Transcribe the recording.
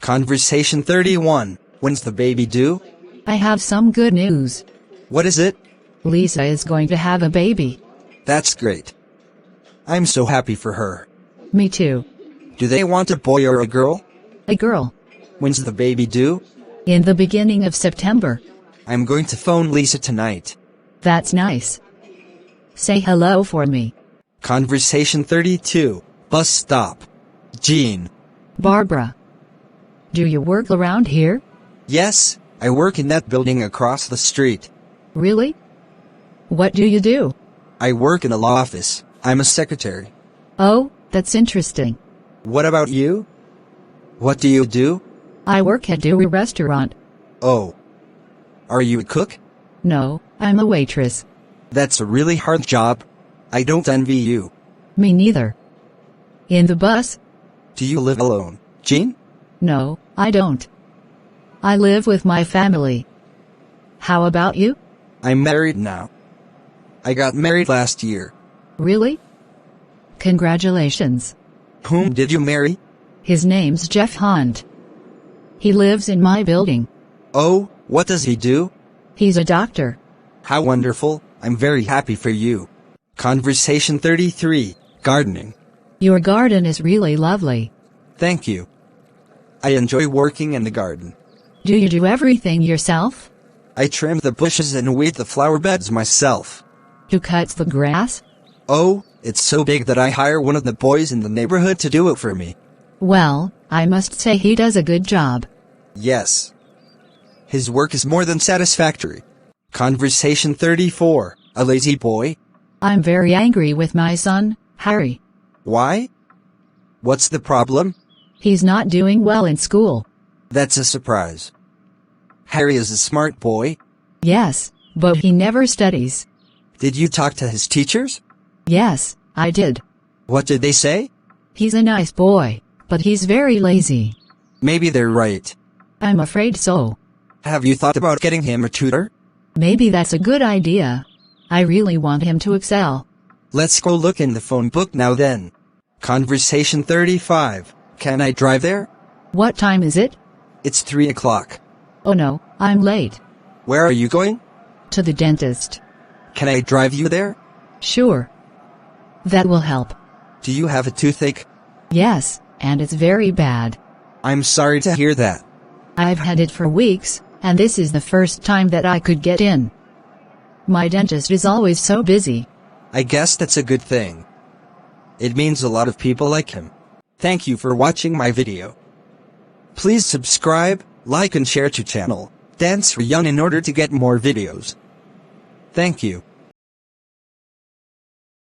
Conversation 31. When's the baby due? I have some good news. What is it? Lisa is going to have a baby. That's great. I'm so happy for her. Me too. Do they want a boy or a girl? A girl. When's the baby due? In the beginning of September. I'm going to phone Lisa tonight. That's nice. Say hello for me. Conversation 32. Bus stop. Jean. Barbara. Do you work around here? Yes, I work in that building across the street. Really? What do you do? I work in a law office. I'm a secretary. Oh, that's interesting. What about you? What do you do? I work at a restaurant. Oh. Are you a cook? No, I'm a waitress. That's a really hard job. I don't envy you. Me neither. In the bus? Do you live alone, Jean? No, I don't. I live with my family. How about you? I'm married now. I got married last year. Really? Congratulations. Whom did you marry? His name's Jeff Hunt. He lives in my building. Oh, what does he do? He's a doctor. How wonderful. I'm very happy for you. Conversation 33. Gardening. Your garden is really lovely. Thank you. I enjoy working in the garden. Do you do everything yourself? I trim the bushes and weed the flower beds myself. Who cuts the grass? Oh, it's so big that I hire one of the boys in the neighborhood to do it for me. Well, I must say he does a good job. Yes. His work is more than satisfactory. Conversation 34. A lazy boy? I'm very angry with my son, Harry. Why? What's the problem? He's not doing well in school. That's a surprise. Harry is a smart boy. Yes, but he never studies. Did you talk to his teachers? Yes, I did. What did they say? He's a nice boy, but he's very lazy. Maybe they're right. I'm afraid so. Have you thought about getting him a tutor? Maybe that's a good idea. I really want him to excel. Let's go look in the phone book now then. Conversation 35. Can I drive there? What time is it? It's 3 o'clock. Oh no, I'm late. Where are you going? To the dentist. Can I drive you there? Sure. That will help. Do you have a toothache? Yes, and it's very bad. I'm sorry to hear that. I've had it for weeks, and this is the first time that I could get in. My dentist is always so busy. I guess that's a good thing. It means a lot of people like him. Thank you for watching my video. Please subscribe, like and share to channel Sreyoun in order to get more videos. Thank you.